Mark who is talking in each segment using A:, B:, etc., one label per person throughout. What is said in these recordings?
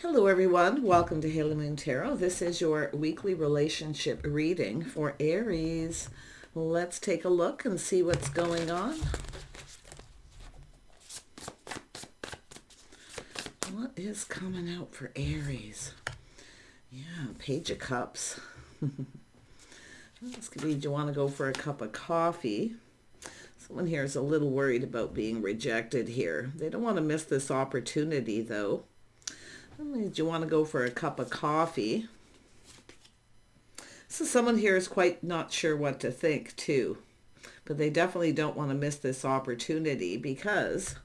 A: Hello everyone, welcome to Halo Moon Tarot. This is your weekly relationship reading for Aries. Let's take a look and see what's going on. What is coming out for Aries? Yeah, Page of Cups. This could be, do you want to go for a cup of coffee? Someone here is a little worried about being rejected here. They don't want to miss this opportunity though. Do you want to go for a cup of coffee? So someone here is quite not sure what to think too. But they definitely don't want to miss this opportunity because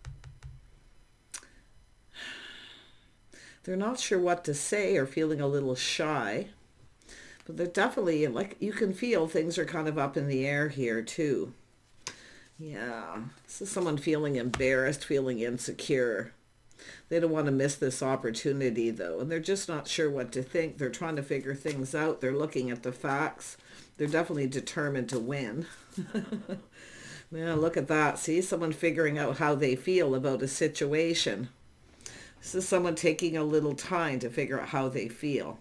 A: they're not sure what to say or feeling a little shy. But they're definitely, like, you can feel things are kind of up in the air here too. Yeah, this is someone feeling embarrassed, feeling insecure. They don't want to miss this opportunity though, and they're just not sure what to think. They're trying to figure things out. They're looking at the facts. They're definitely determined to win. Yeah, look at that. See, someone figuring out how they feel about a situation. This is someone taking a little time to figure out how they feel.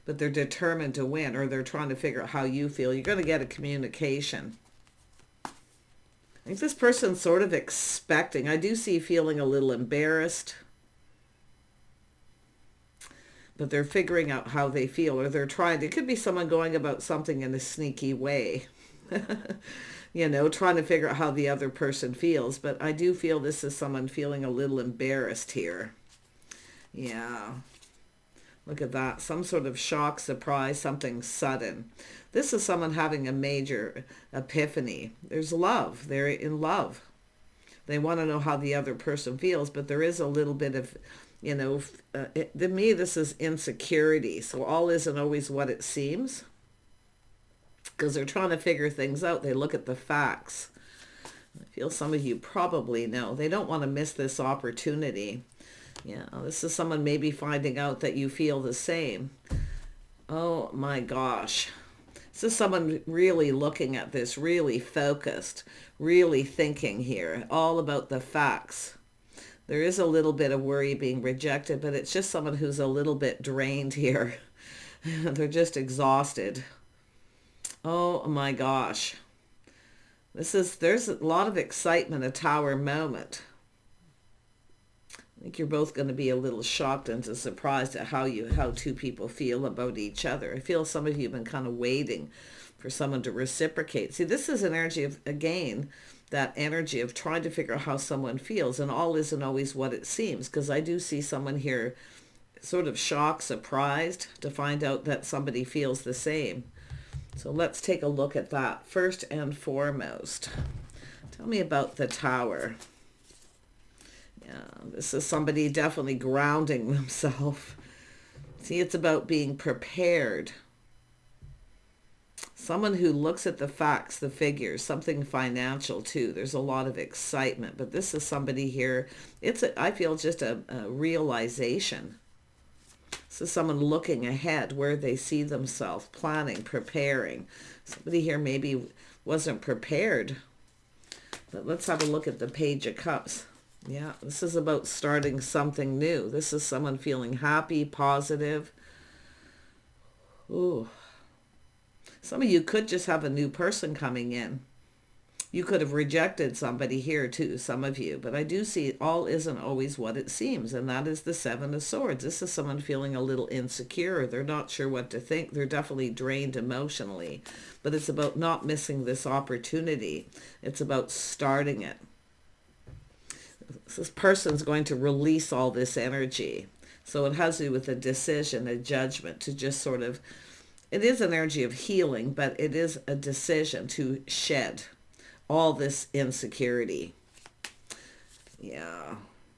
A: But they're determined to win, or they're trying to figure out how you feel. You're going to get a communication. I think this person's sort of expecting. I do see feeling a little embarrassed. But they're figuring out how they feel, or they're trying. It could be someone going about something in a sneaky way. You know, trying to figure out how the other person feels. But I do feel this is someone feeling a little embarrassed here. Yeah. Look at that. Some sort of shock, surprise, something sudden. This is someone having a major epiphany. There's love. They're in love. They want to know how the other person feels, but there is a little bit of, you know, to me this is insecurity. So all isn't always what it seems. Because they're trying to figure things out. They look at the facts. I feel some of you probably know. They don't want to miss this opportunity. Yeah, this is someone maybe finding out that you feel the same. Oh my gosh. This is someone really looking at this, really focused, really thinking here, all about the facts. There is a little bit of worry being rejected, but it's just someone who's a little bit drained here. They're just exhausted. Oh my gosh. There's a lot of excitement, a Tower moment. I think you're both going to be a little shocked and surprised at how two people feel about each other. I feel some of you have been kind of waiting for someone to reciprocate. See, this is an energy of, again, that energy of trying to figure out how someone feels, and all isn't always what it seems, because I do see someone here sort of shocked, surprised to find out that somebody feels the same. So let's take a look at that first and foremost. Tell me about the Tower. Yeah, this is somebody definitely grounding themselves. See, it's about being prepared. Someone who looks at the facts, the figures, something financial too. There's a lot of excitement, but this is somebody here. I feel just a realization. This is someone looking ahead where they see themselves, planning, preparing. Somebody here maybe wasn't prepared. But let's have a look at the Page of Cups. Yeah, this is about starting something new. This is someone feeling happy, positive. Ooh. Some of you could just have a new person coming in. You could have rejected somebody here too, some of you. But I do see all isn't always what it seems, and that is the Seven of Swords. This is someone feeling a little insecure. They're not sure what to think. They're definitely drained emotionally. But it's about not missing this opportunity. It's about starting it. This person's going to release all this energy. So it has to do with a decision, a judgment to just sort of, it is an energy of healing, but it is a decision to shed all this insecurity. Yeah,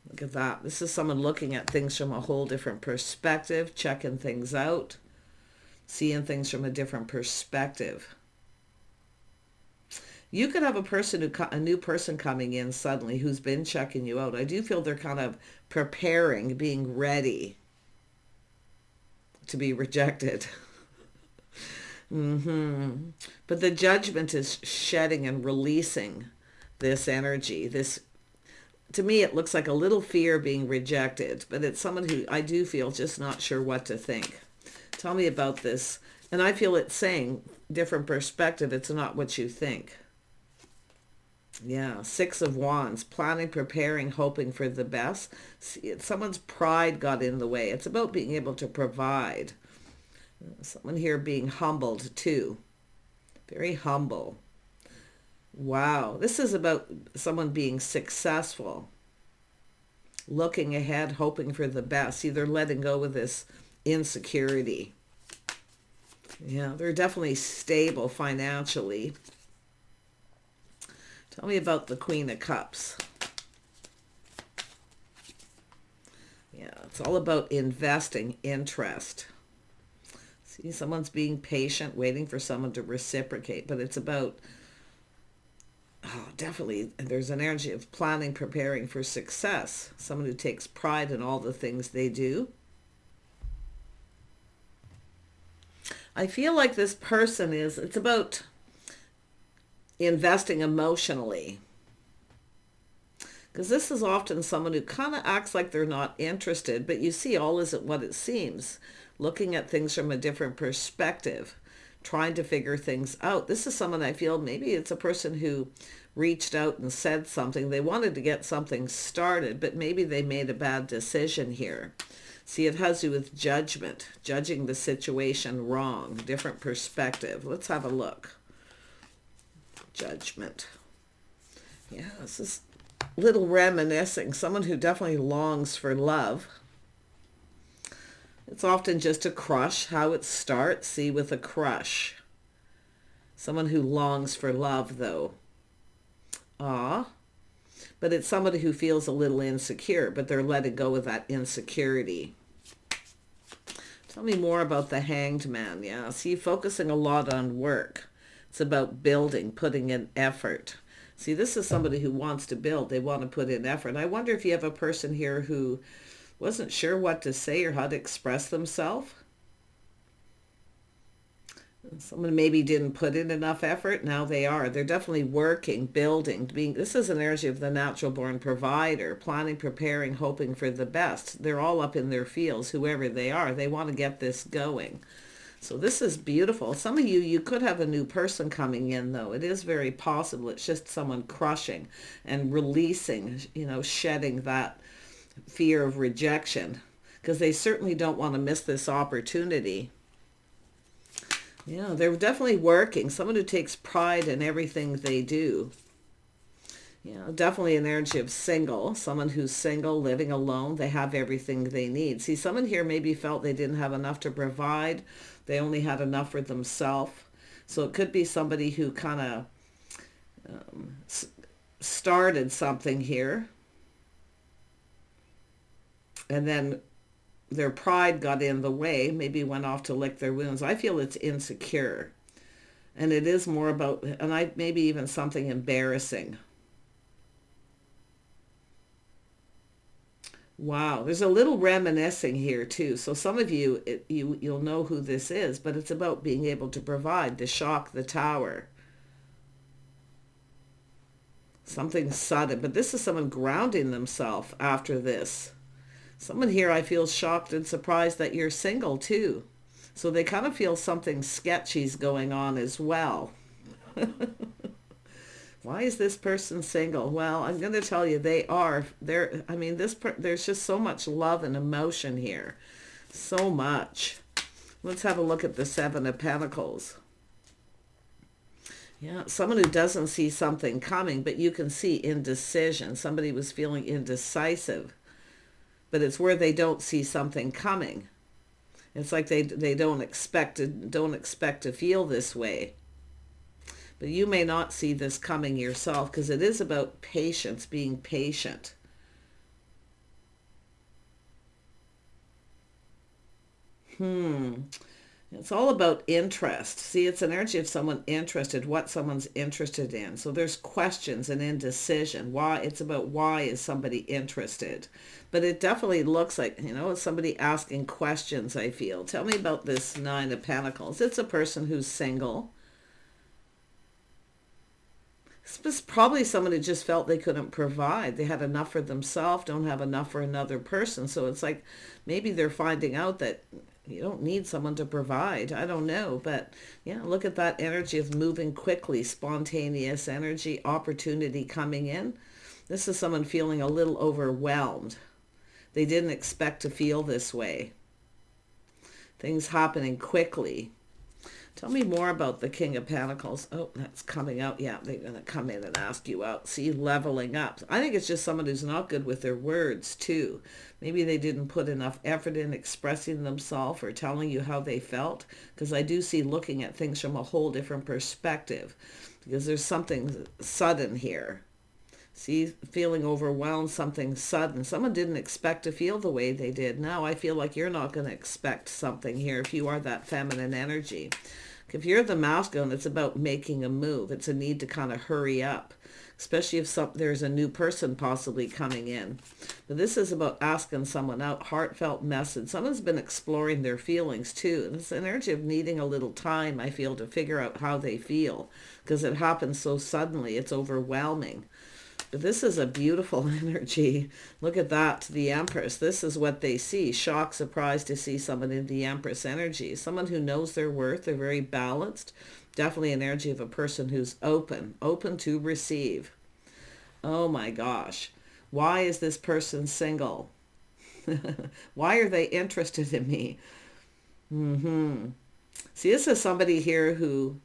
A: look at that. This is someone looking at things from a whole different perspective, checking things out, seeing things from a different perspective. You could have a new person coming in suddenly who's been checking you out. I do feel they're kind of preparing, being ready to be rejected. But the judgment is shedding and releasing this energy, this to me, it looks like a little fear being rejected, but it's someone who I do feel just not sure what to think. Tell me about this. And I feel it's saying different perspective. It's not what you think. Yeah, Six of Wands, planning, preparing, hoping for the best. See, someone's pride got in the way. It's about being able to provide. Someone here being humbled too. Very humble. Wow, this is about someone being successful. Looking ahead, hoping for the best. See, they're letting go of this insecurity. Yeah, they're definitely stable financially. Tell me about the Queen of Cups. Yeah, it's all about investing, interest. See, someone's being patient, waiting for someone to reciprocate, but it's about, oh, definitely, there's an energy of planning, preparing for success. Someone who takes pride in all the things they do. I feel like this person it's about investing emotionally. Because this is often someone who kind of acts like they're not interested, but you see, all isn't what it seems. Looking at things from a different perspective, trying to figure things out. This is someone I feel, maybe it's a person who reached out and said something. They wanted to get something started, but maybe they made a bad decision here. See, it has to do with judgment, judging the situation wrong, different perspective. Let's have a look. Judgment. Yeah, this is a little reminiscing. Someone who definitely longs for love. It's often just a crush, how it starts. See, with a crush. Someone who longs for love, though. Ah. But it's somebody who feels a little insecure, but they're letting go of that insecurity. Tell me more about the Hanged Man. Yeah, see, focusing a lot on work. It's about building, putting in effort. See, this is somebody who wants to build. They want to put in effort. I wonder if you have a person here who wasn't sure what to say or how to express themselves. Someone maybe didn't put in enough effort. Now they are. They're definitely working, building, being. This is an energy of the natural born provider, planning, preparing, hoping for the best. They're all up in their fields, whoever they are. They want to get this going. So this is beautiful. Some of you could have a new person coming in, though. It is very possible. It's just someone crushing and releasing, shedding that fear of rejection, because they certainly don't want to miss this opportunity. Yeah, they're definitely working. Someone who takes pride in everything they do. Yeah, definitely an energy of single. Someone who's single, living alone. They have everything they need. See, someone here maybe felt they didn't have enough to provide. They only had enough for themselves. So it could be somebody who kind of started something here. And then their pride got in the way, maybe went off to lick their wounds. I feel it's insecure. And it is more about, and maybe even something embarrassing. Wow, there's a little reminiscing here too. So some of you, you'll know who this is, but it's about being able to provide, to shock the tower. Something sudden, but this is someone grounding themselves after this. Someone here I feel shocked and surprised that you're single too. So they kind of feel something sketchy's going on as well. Why is this person single? Well, I'm going to tell you, there's just so much love and emotion here. So much. Let's have a look at the Seven of Pentacles. Yeah, someone who doesn't see something coming, but you can see indecision. Somebody was feeling indecisive, but it's where they don't see something coming. It's like they don't expect to feel this way. But you may not see this coming yourself, because it is about patience, being patient. It's all about interest. See, it's an energy of someone interested, what someone's interested in. So there's questions and indecision. Why? It's about why is somebody interested. But it definitely looks like, it's somebody asking questions, I feel. Tell me about this Nine of Pentacles. It's a person who's single. This was probably someone who just felt they couldn't provide. They had enough for themselves, don't have enough for another person. So it's like maybe they're finding out that you don't need someone to provide. I don't know. But yeah, look at that energy of moving quickly, spontaneous energy, opportunity coming in. This is someone feeling a little overwhelmed. They didn't expect to feel this way. Things happening quickly. Tell me more about the King of Pentacles. Oh, that's coming out. Yeah, they're going to come in and ask you out. See, leveling up. I think it's just someone who's not good with their words, too. Maybe they didn't put enough effort in expressing themselves or telling you how they felt. Because I do see looking at things from a whole different perspective. Because there's something sudden here. See, feeling overwhelmed, something sudden. Someone didn't expect to feel the way they did. Now I feel like you're not going to expect something here if you are that feminine energy. If you're the masculine, it's about making a move. It's a need to kind of hurry up, especially if there's a new person possibly coming in. But this is about asking someone out, heartfelt message. Someone's been exploring their feelings too. And it's the energy of needing a little time, I feel, to figure out how they feel because it happens so suddenly. It's overwhelming. But this is a beautiful energy. Look at that, the Empress. This is what they see. Shock, surprise to see someone in the Empress energy. Someone who knows their worth. They're very balanced. Definitely an energy of a person who's open to receive. Oh my gosh. Why is this person single? Why are they interested in me? See, this is somebody here who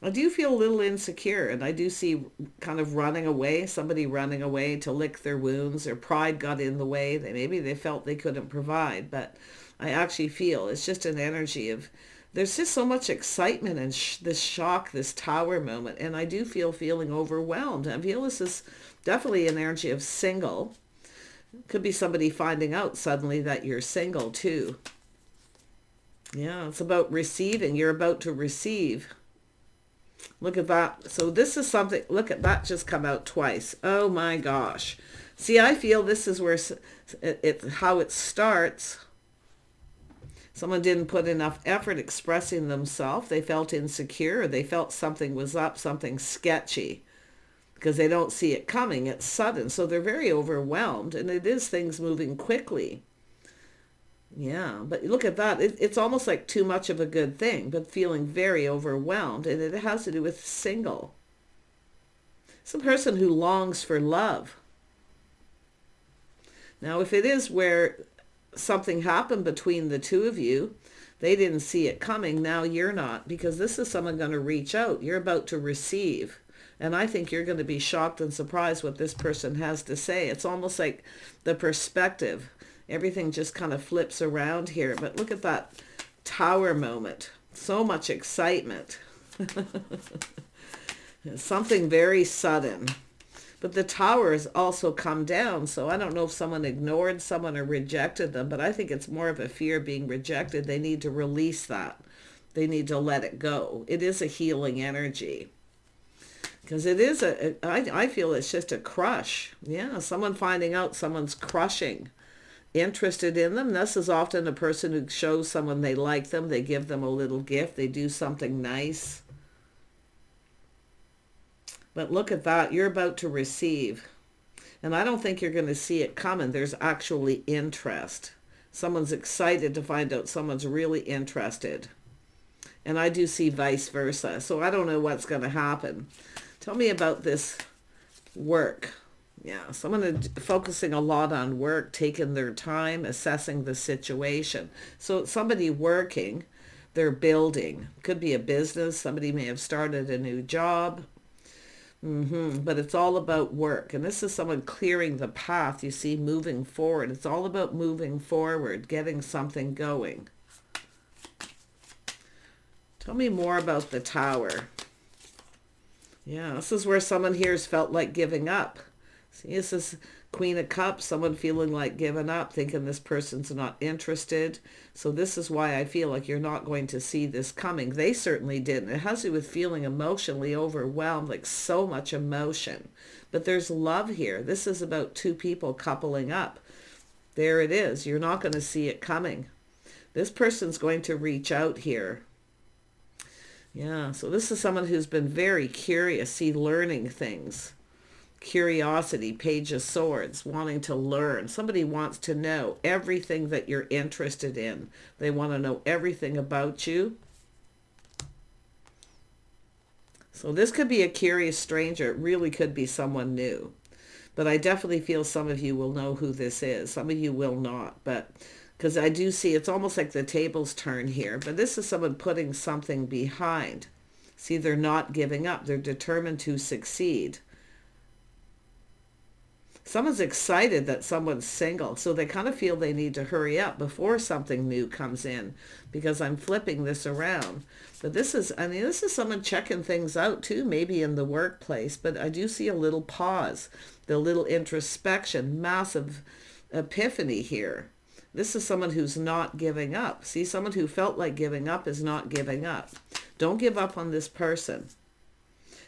A: I do feel a little insecure, and I do see kind of running away, somebody running away to lick their wounds. Their pride got in the way. Maybe they felt they couldn't provide, but I actually feel it's just an energy of, there's just so much excitement and this shock, this tower moment, and I do feel feeling overwhelmed. I feel this is definitely an energy of single. Could be somebody finding out suddenly that you're single too. Yeah, it's about receiving. You're about to receive. Look at that. So this is something, look at that just come out twice. Oh my gosh. See, I feel this is where how it starts. Someone didn't put enough effort expressing themselves. They felt insecure. They felt something was up, something sketchy. Because they don't see it coming. It's sudden. So they're very overwhelmed. And it is things moving quickly. Yeah, but look at that. It's almost like too much of a good thing, but feeling very overwhelmed. And it has to do with single. It's a person who longs for love. Now, if it is where something happened between the two of you, they didn't see it coming, now you're not, because this is someone going to reach out. You're about to receive. And I think you're going to be shocked and surprised what this person has to say. It's almost like the perspective. Everything just kind of flips around here. But look at that tower moment. So much excitement. Something very sudden. But the tower has also come down. So I don't know if someone ignored someone or rejected them. But I think it's more of a fear of being rejected. They need to release that. They need to let it go. It is a healing energy. Because it is I feel it's just a crush. Yeah, someone finding out someone's crushing. Interested in them. This is often a person who shows someone they like them. They give them a little gift. They do something nice. But look at that. You're about to receive. And I don't think you're going to see it coming. There's actually interest. Someone's excited to find out someone's really interested. And I do see vice versa. So I don't know what's going to happen. Tell me about this work. Yeah, someone focusing a lot on work, taking their time, assessing the situation. So somebody working, they're building. Could be a business. Somebody may have started a new job. But it's all about work. And this is someone clearing the path, you see, moving forward. It's all about moving forward, getting something going. Tell me more about the Tower. Yeah, this is where someone here has felt like giving up. See, this is Queen of Cups, someone feeling like giving up, thinking this person's not interested. So this is why I feel like you're not going to see this coming. They certainly didn't. It has to do with feeling emotionally overwhelmed, like so much emotion. But there's love here. This is about two people coupling up. There it is. You're not going to see it coming. This person's going to reach out here. Yeah, so this is someone who's been very curious, see, learning things. Curiosity, Page of Swords, wanting to learn. Somebody wants to know everything that you're interested in. They want to know everything about you. So this could be a curious stranger. It really could be someone new. But I definitely feel some of you will know who this is. Some of you will not. But because I do see it's almost like the tables turn here. But this is someone putting something behind. See, they're not giving up. They're determined to succeed. Someone's excited that someone's single, so they kind of feel they need to hurry up before something new comes in, because I'm flipping this around. But this is, I mean, this is someone checking things out too, maybe in the workplace, but I do see a little pause, the little introspection, massive epiphany here. This is someone who's not giving up. See, someone who felt like giving up is not giving up. Don't give up on this person.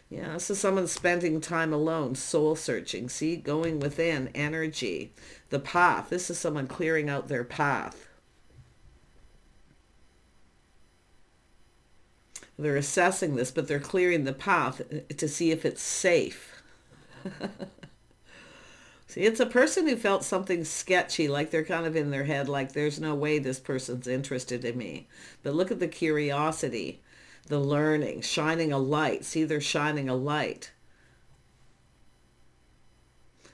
A: Yeah, this is someone spending time alone, soul searching. See, going within, energy, the path. This is someone clearing out their path. They're assessing this, but they're clearing the path to see if it's safe. See, it's a person who felt something sketchy, like they're kind of in their head, like there's no way this person's interested in me. But look at the curiosity. The learning, shining a light. See, they're shining a light.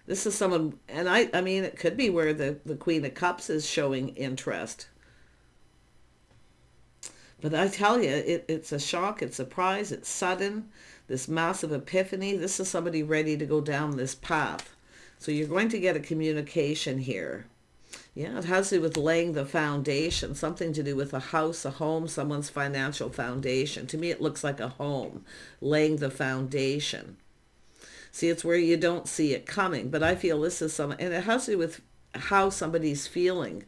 A: This is someone, and I mean, it could be where the Queen of Cups is showing interest. But I tell you, it's a shock, it's a surprise, it's sudden, this massive epiphany. This is somebody ready to go down this path. So you're going to get a communication here. Yeah, it has to do with laying the foundation, something to do with a house, a home, someone's financial foundation. To me, it looks like a home, laying the foundation. See, it's where you don't see it coming, but I feel this is some, and it has to do with how somebody's feeling,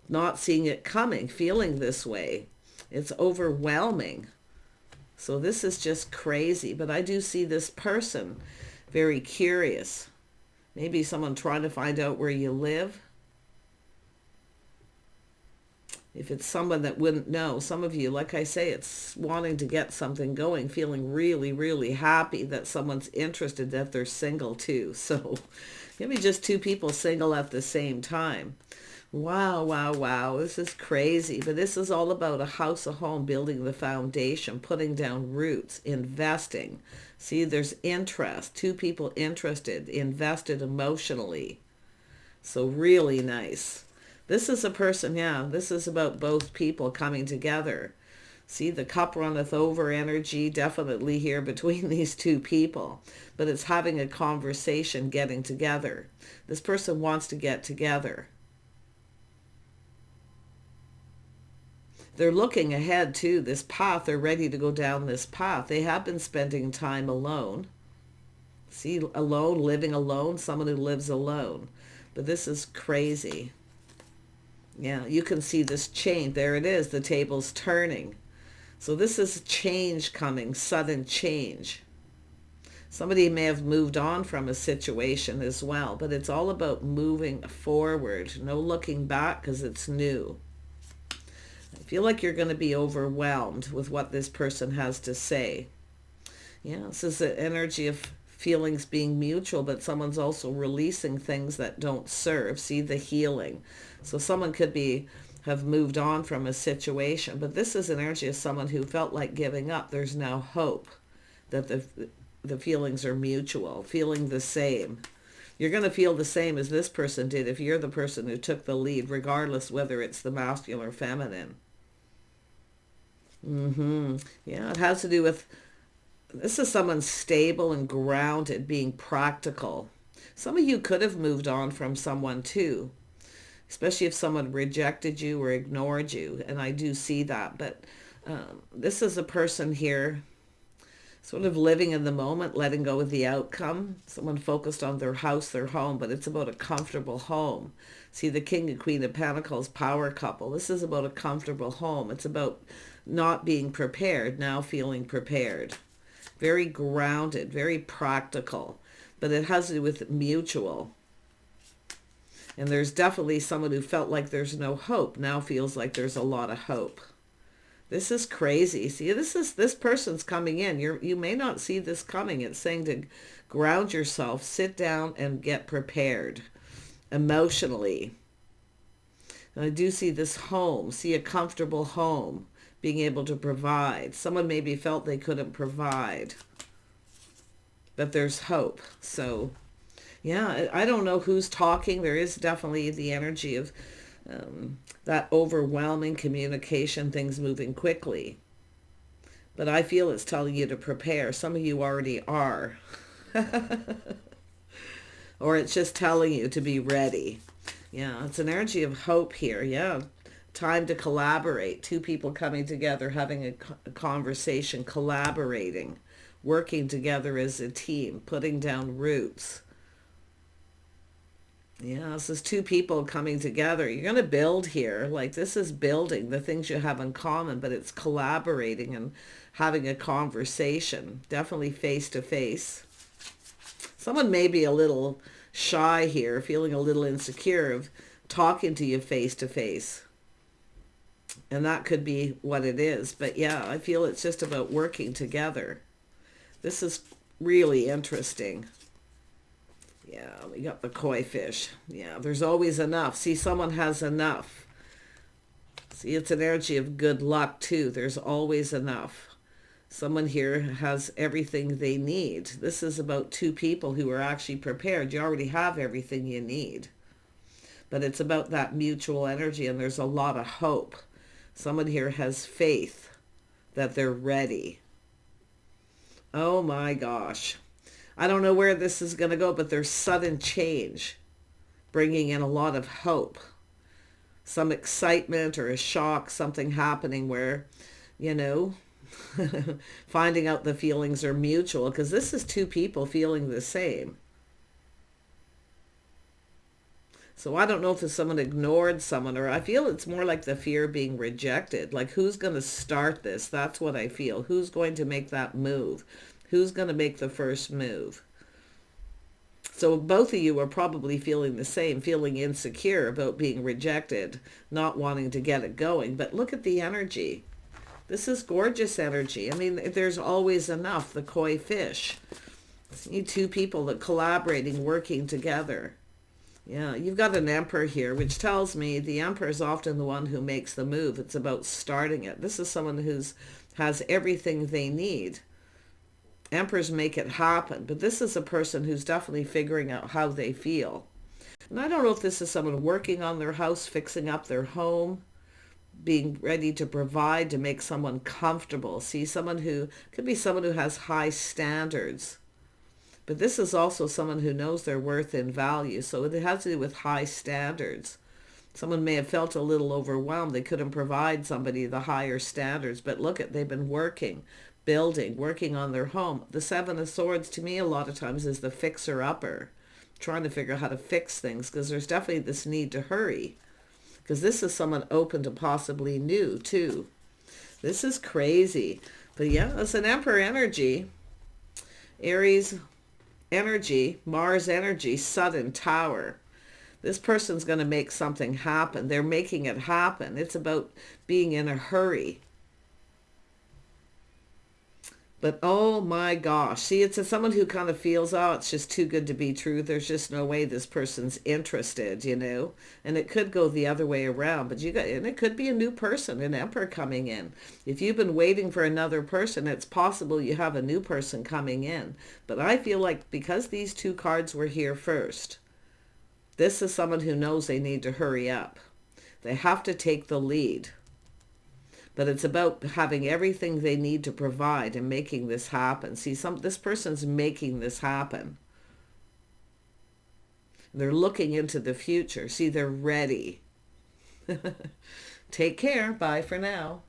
A: not seeing it coming, feeling this way. It's overwhelming. So this is just crazy, but I do see this person very curious. Maybe someone trying to find out where you live. If it's someone that wouldn't know, some of you, like I say, it's wanting to get something going, feeling really, really happy that someone's interested, that they're single too. So maybe just two people single at the same time. Wow, wow, wow. This is crazy. But this is all about a house, a home, building the foundation, putting down roots, investing. See, there's interest. Two people interested, invested emotionally. So really nice. This is a person, yeah, this is about both people coming together. See, the cup runneth over energy definitely here between these two people. But it's having a conversation, getting together. This person wants to get together. They're looking ahead to this path. They're ready to go down this path. They have been spending time alone. See, alone, living alone, someone who lives alone. But this is crazy. Yeah, you can see this change. There it is. The table's turning. So this is change coming, sudden change. Somebody may have moved on from a situation as well, but it's all about moving forward. No looking back because it's new. I feel like you're going to be overwhelmed with what this person has to say. Yeah, this is the energy of feelings being mutual, but someone's also releasing things that don't serve. See, the healing. So someone could have moved on from a situation, but this is an energy of someone who felt like giving up. There's now hope that the feelings are mutual, feeling the same. You're going to feel the same as this person did if you're the person who took the lead, regardless whether it's the masculine or feminine. Yeah, it has to do with, this is someone stable and grounded, being practical. Some of you could have moved on from someone too, especially if someone rejected you or ignored you. And I do see that. But this is a person here sort of living in the moment, letting go of the outcome. Someone focused on their house, their home, but it's about a comfortable home. See, the King and Queen of Pentacles, power couple. This is about a comfortable home. It's about not being prepared, now feeling prepared. Very grounded, very practical, but it has to do with mutual. And there's definitely someone who felt like there's no hope, now feels like there's a lot of hope. This is crazy. See, this person's coming in. You may not see this coming. It's saying to ground yourself, sit down and get prepared emotionally. And I do see this home, see a comfortable home, being able to provide. Someone maybe felt they couldn't provide, but there's hope. So yeah, I don't know who's talking. There is definitely the energy of that overwhelming communication, things moving quickly. But I feel it's telling you to prepare. Some of you already are. Or it's just telling you to be ready. Yeah, it's an energy of hope here. Yeah, time to collaborate. Two people coming together, having a conversation, collaborating, working together as a team, putting down roots. Yeah, this is two people coming together. You're going to build here. Like, this is building the things you have in common, but it's collaborating and having a conversation. Definitely face to face. Someone may be a little shy here, feeling a little insecure of talking to you face to face. And that could be what it is. But yeah, I feel it's just about working together. This is really interesting. Yeah, we got the koi fish. Yeah, there's always enough. See, someone has enough. See, it's an energy of good luck too. There's always enough. Someone here has everything they need. This is about two people who are actually prepared. You already have everything you need. But it's about that mutual energy, and there's a lot of hope. Someone here has faith that they're ready. Oh my gosh. I don't know where this is going to go, but there's sudden change, bringing in a lot of hope. Some excitement or a shock, something happening where, finding out the feelings are mutual, because this is two people feeling the same. So I don't know if someone ignored someone, or I feel it's more like the fear of being rejected. Like, who's going to start this? That's what I feel. Who's going to make that move? Who's going to make the first move? So both of you are probably feeling the same, feeling insecure about being rejected, not wanting to get it going. But look at the energy. This is gorgeous energy. I mean, there's always enough, the koi fish. You need two people that collaborating, working together. Yeah, you've got an emperor here, which tells me the emperor is often the one who makes the move. It's about starting it. This is someone who's has everything they need. Emperors make it happen, but this is a person who's definitely figuring out how they feel. And I don't know if this is someone working on their house, fixing up their home, being ready to provide, to make someone comfortable. See, someone who could be someone who has high standards. But this is also someone who knows their worth and value. So it has to do with high standards. Someone may have felt a little overwhelmed. They couldn't provide somebody the higher standards. But look at, they've been working, building, working on their home. The Seven of Swords to me a lot of times is the fixer-upper, trying to figure out how to fix things, because there's definitely this need to hurry, because this is someone open to possibly new too. This is crazy. But yeah, it's an Emperor energy, Aries energy, Mars energy, sudden Tower. This person's going to make something happen. They're making it happen. It's about being in a hurry. But oh my gosh, see, it's someone who kind of feels, oh, it's just too good to be true. There's just no way this person's interested, And it could go the other way around, but and it could be a new person, an emperor coming in. If you've been waiting for another person, it's possible you have a new person coming in. But I feel like because these two cards were here first, this is someone who knows they need to hurry up. They have to take the lead. But it's about having everything they need to provide and making this happen. See, this person's making this happen. They're looking into the future. See, they're ready. Take care. Bye for now.